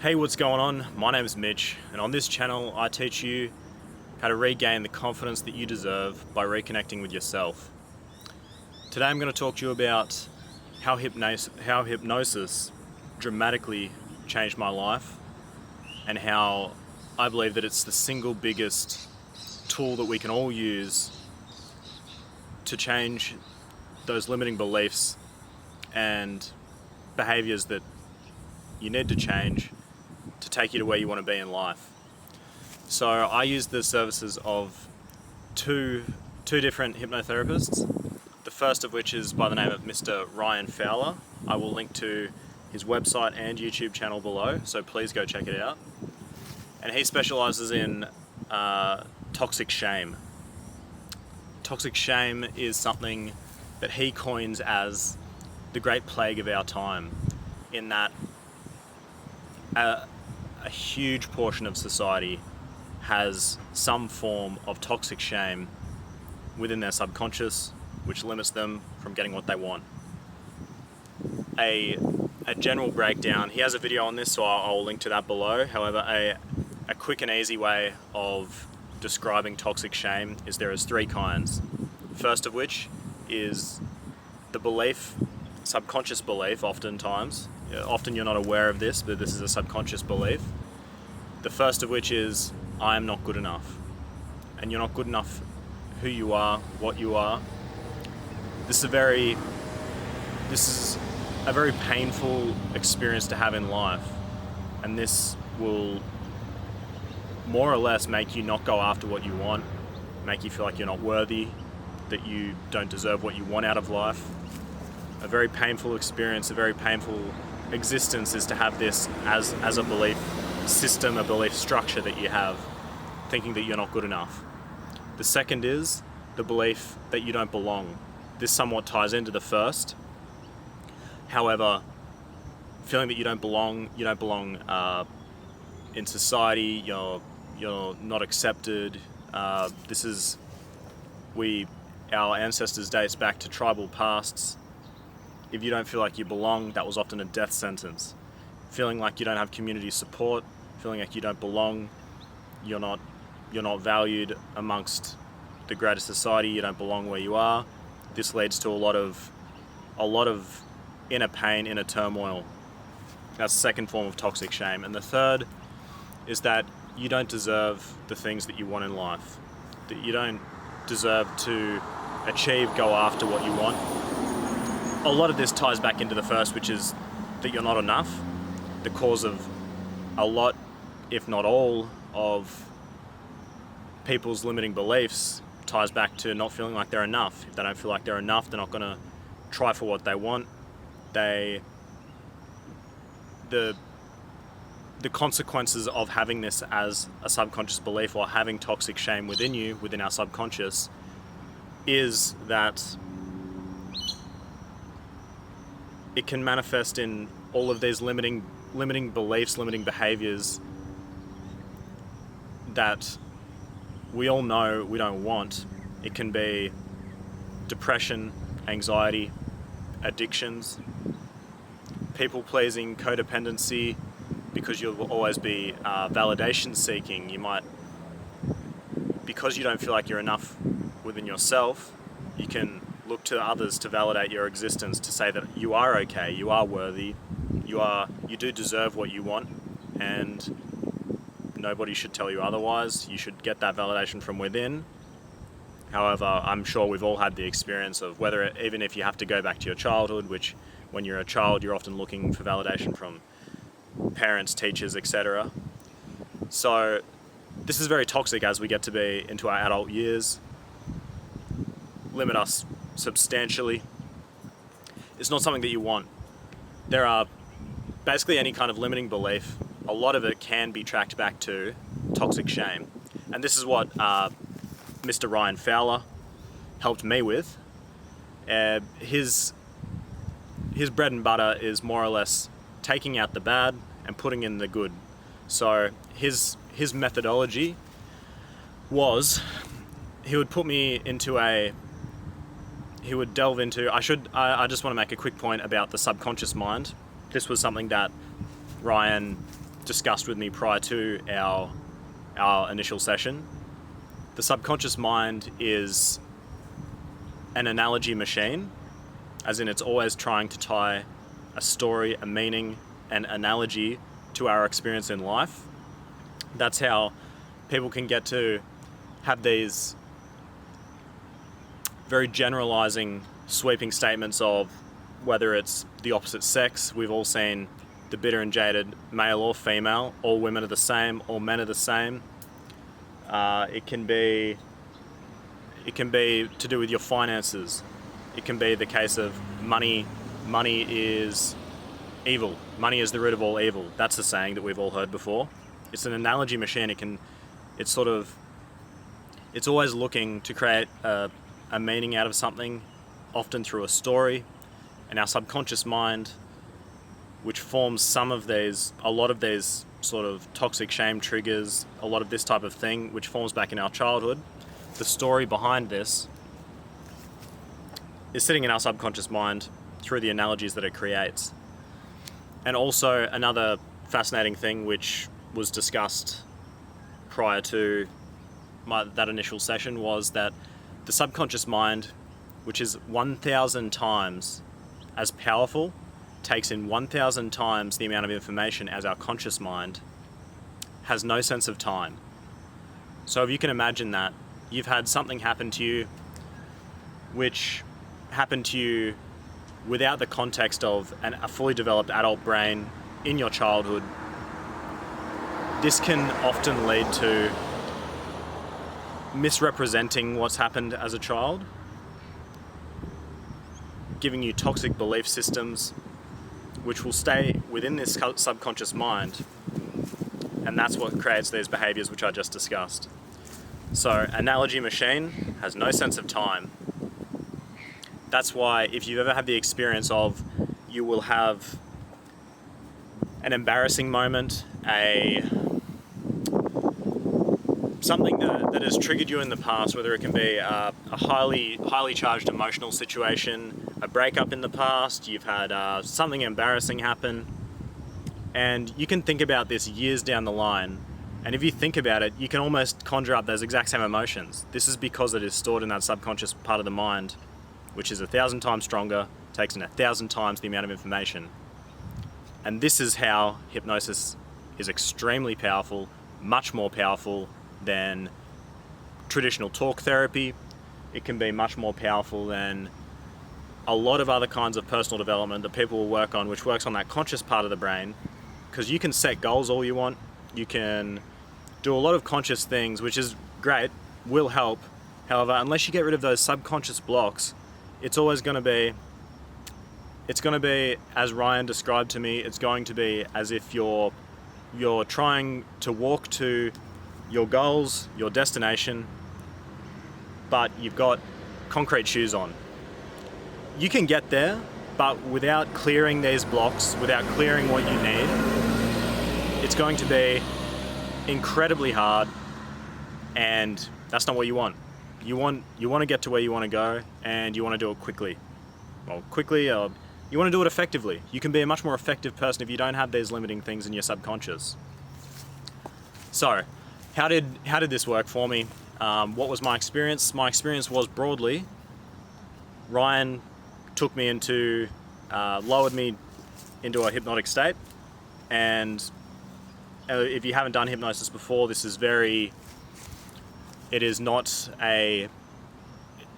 Hey, what's going on? My name is Mitch, and on this channel I teach you how to regain the confidence that you deserve by reconnecting with yourself. Today I'm going to talk to you about how hypnosis dramatically changed my life, and how I believe that it's the single biggest tool that we can all use to change those limiting beliefs and behaviors that you need to change to take you to where you want to be in life. So I use the services of two different hypnotherapists. The first of which is by the name of Mr. Ryan Fowler. I will link to his website and YouTube channel below, so please go check it out. And he specializes in toxic shame. Toxic shame is something that he coins as the great plague of our time, in that a huge portion of society has some form of toxic shame within their subconscious, which limits them from getting what they want. A general breakdown, he has a video on this, so I'll link to that below. However, a quick and easy way of describing toxic shame is there is three kinds. First of which is the belief, subconscious belief oftentimes. Often you're not aware of this, but this is a subconscious belief. The first of which is, I am not good enough. And you're not good enough who you are, what you are. This is a very painful experience to have in life. And this will more or less make you not go after what you want, make you feel like you're not worthy, that you don't deserve what you want out of life. A very painful experience, a very painful existence is to have this as a belief system, a belief structure that you have, thinking that you're not good enough. The second is the belief that you don't belong. This somewhat ties into the first. However, feeling that you don't belong in society, you're not accepted. Our ancestors dates back to tribal pasts. If you don't feel like you belong, that was often a death sentence. Feeling like you don't have community support, feeling like you don't belong, you're not valued amongst the greater society, you don't belong where you are. This leads to a lot of inner pain, inner turmoil. That's the second form of toxic shame. And the third is that you don't deserve the things that you want in life. That you don't deserve to achieve, go after what you want. A lot of this ties back into the first, which is that you're not enough. The cause of a lot, if not all, of people's limiting beliefs ties back to not feeling like they're enough. If they don't feel like they're enough, they're not going to try for what they want. The consequences of having this as a subconscious belief, or having toxic shame within you, within our subconscious, is that it can manifest in all of these limiting beliefs, limiting behaviors that we all know we don't want. It can be depression, anxiety, addictions, people-pleasing, codependency, because you'll always be validation seeking. You might, because you don't feel like you're enough within yourself, you can look to others to validate your existence, to say that you are okay, you are worthy, you do deserve what you want, and nobody should tell you otherwise. You should get that validation from within. However, I'm sure we've all had the experience of even if you have to go back to your childhood, which when you're a child, you're often looking for validation from parents, teachers, etc. So this is very toxic as we get to be into our adult years, limit us substantially. It's not something that you want. There are basically any kind of limiting belief, a lot of it can be tracked back to toxic shame. And this is what Mr. Ryan Fowler helped me with. His bread and butter is more or less taking out the bad and putting in the good. So his methodology was, he would put me into he would delve into, I just want to make a quick point about the subconscious mind. This was something that Ryan discussed with me prior to our initial session. The subconscious mind is an analogy machine, as in it's always trying to tie a story, a meaning, an analogy to our experience in life. That's how people can get to have these very generalizing, sweeping statements of whether it's the opposite sex. We've all seen the bitter and jaded, male or female, all women are the same, all men are the same. It can be to do with your finances. It can be the case of money is evil. Money is the root of all evil. That's a saying that we've all heard before. It's an analogy machine. It's always looking to create a meaning out of something, often through a story. And our subconscious mind, which forms a lot of these sort of toxic shame triggers, a lot of this type of thing, which forms back in our childhood. The story behind this is sitting in our subconscious mind through the analogies that it creates. And also another fascinating thing which was discussed prior to that initial session was that the subconscious mind, which is 1,000 times as powerful, takes in 1,000 times the amount of information as our conscious mind, has no sense of time. So if you can imagine that, you've had something happen to you which happened to you without the context of a fully developed adult brain in your childhood. This can often lead to misrepresenting what's happened as a child, giving you toxic belief systems which will stay within this subconscious mind, and that's what creates these behaviors which I just discussed. So, analogy machine has no sense of time. That's why if you've ever had the experience of, you will have an embarrassing moment, something that has triggered you in the past, whether it can be a highly charged emotional situation, a breakup in the past, you've had something embarrassing happen, and you can think about this years down the line, and if you think about it, you can almost conjure up those exact same emotions. This is because it is stored in that subconscious part of the mind, which is 1,000 times stronger, takes in 1,000 times the amount of information. And this is how hypnosis is extremely powerful, much more powerful than traditional talk therapy. It can be much more powerful than a lot of other kinds of personal development that people will work on, which works on that conscious part of the brain, because you can set goals all you want, you can do a lot of conscious things, which is great, will help. However, unless you get rid of those subconscious blocks, it's going to be, as Ryan described to me, it's going to be as if you're trying to walk to your goals, your destination, but you've got concrete shoes on. You can get there, but without clearing these blocks, without clearing what you need, it's going to be incredibly hard, and that's not what you want. You want to get to where you want to go, and you want to do it quickly. Well, you want to do it effectively. You can be a much more effective person if you don't have these limiting things in your subconscious. So, how did this work for me? What was my experience? My experience was broadly, Ryan took me lowered me into a hypnotic state, and if you haven't done hypnosis before,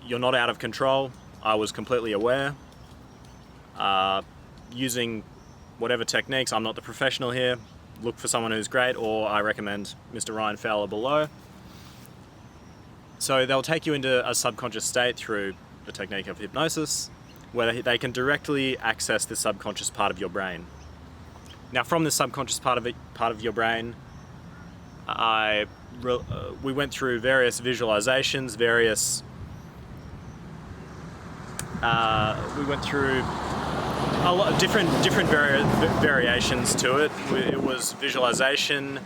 you're not out of control. I was completely aware, using whatever techniques. I'm not the professional here. Look for someone who's great, or I recommend Mr. Ryan Fowler below. So they'll take you into a subconscious state through the technique of hypnosis, where they can directly access the subconscious part of your brain. Now, from the subconscious part of your brain, we went through various visualizations, we went through a lot of different variations to it. It was visualization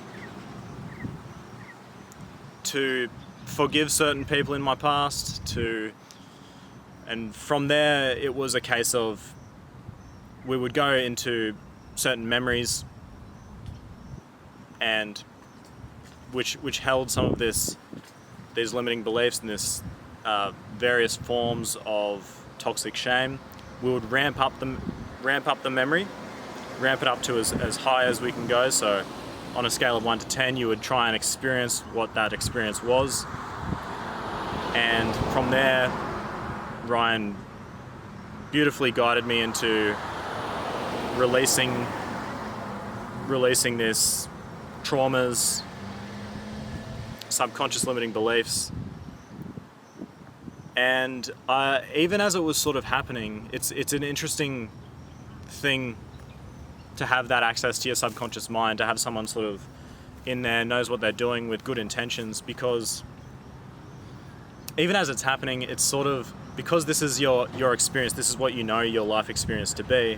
to forgive certain people in my past, and from there it was a case of we would go into certain memories and which held some of these limiting beliefs and this various forms of toxic shame. We would ramp up the memory, ramp it up to as high as we can go. So on a scale of 1 to 10, you would try and experience what that experience was. And from there, Ryan beautifully guided me into releasing this traumas, subconscious limiting beliefs. And even as it was sort of happening, it's an interesting thing to have that access to your subconscious mind, to have someone sort of in there knows what they're doing with good intentions, because even as it's happening, it's sort of, because this is your experience, this is what you know your life experience to be.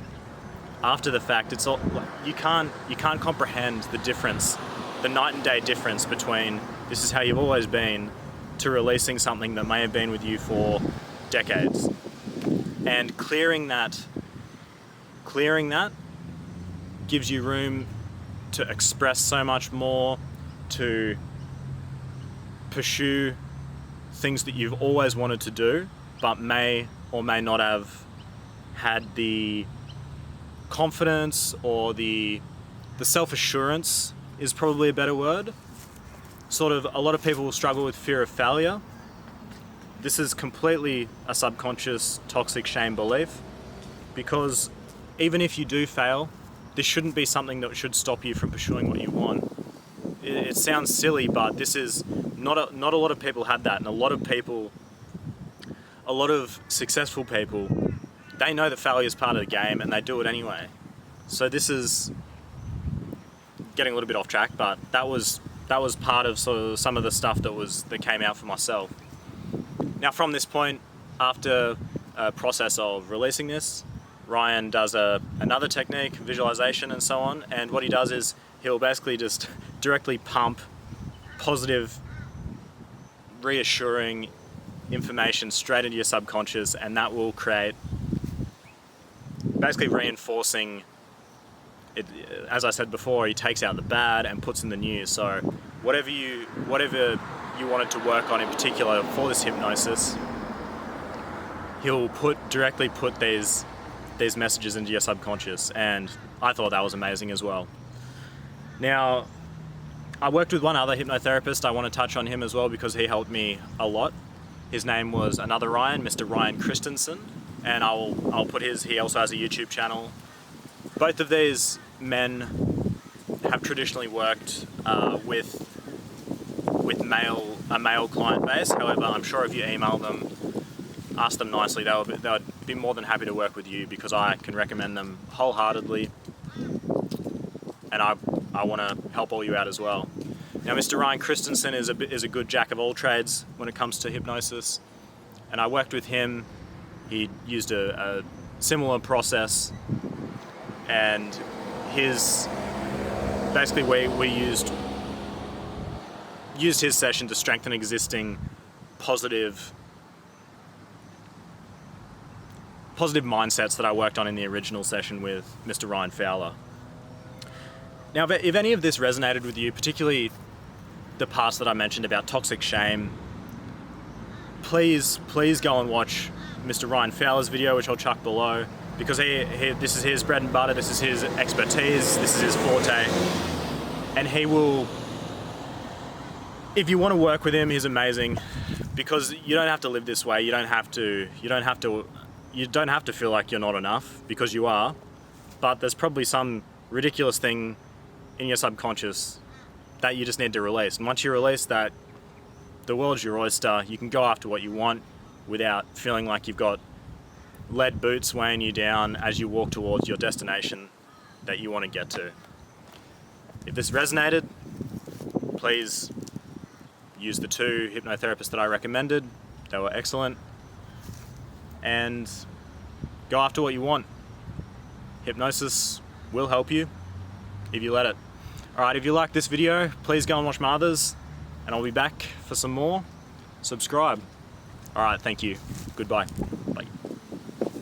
After the fact, it's all, you can't comprehend the difference, the night and day difference between this is how you've always been to releasing something that may have been with you for decades. And clearing that gives you room to express so much more, to pursue things that you've always wanted to do, but may or may not have had the confidence or the self-assurance is probably a better word. Sort of, a lot of people struggle with fear of failure. This is completely a subconscious toxic shame belief, because even if you do fail, this shouldn't be something that should stop you from pursuing what you want. It sounds silly, but this is not a lot of people have that, and a lot of successful people, they know that failure is part of the game and they do it anyway. So this is getting a little bit off track, but that was part of sort of some of the stuff that came out for myself. Now from this point, after a process of releasing this, Ryan does another technique, visualization and so on, and what he does is he'll basically just directly pump positive, reassuring information straight into your subconscious, and that will create, basically reinforcing it. As I said before, he takes out the bad and puts in the new. So whatever you wanted to work on in particular for this hypnosis, he'll directly put these messages into your subconscious, and I thought that was amazing as well. Now, I worked with one other hypnotherapist. I want to touch on him as well because he helped me a lot. His name was another Ryan, Mr. Ryan Christensen, and I'll put he also has a YouTube channel. Both of these men have traditionally worked with a male client base. However, I'm sure if you email them, ask them nicely, they would be more than happy to work with you, because I can recommend them wholeheartedly, and I want to help all you out as well. Now, Mr. Ryan Christensen is a good jack of all trades when it comes to hypnosis, and I worked with him. He used a similar process, and basically we used his session to strengthen existing positive mindsets that I worked on in the original session with Mr. Ryan Fowler. Now, if any of this resonated with you, particularly the parts that I mentioned about toxic shame, please go and watch Mr. Ryan Fowler's video, which I'll chuck below, because this is his bread and butter, this is his expertise, this is his forte, and he will, if you want to work with him, he's amazing, because you don't have to live this way. You don't have to feel like you're not enough, because you are, but there's probably some ridiculous thing in your subconscious that you just need to release. And once you release that, the world's your oyster. You can go after what you want without feeling like you've got lead boots weighing you down as you walk towards your destination that you want to get to. If this resonated, please use the 2 hypnotherapists that I recommended. They were excellent. And go after what you want. Hypnosis will help you if you let it. Alright, if you like this video, please go and watch my others, and I'll be back for some more. Subscribe. Alright, thank you. Goodbye.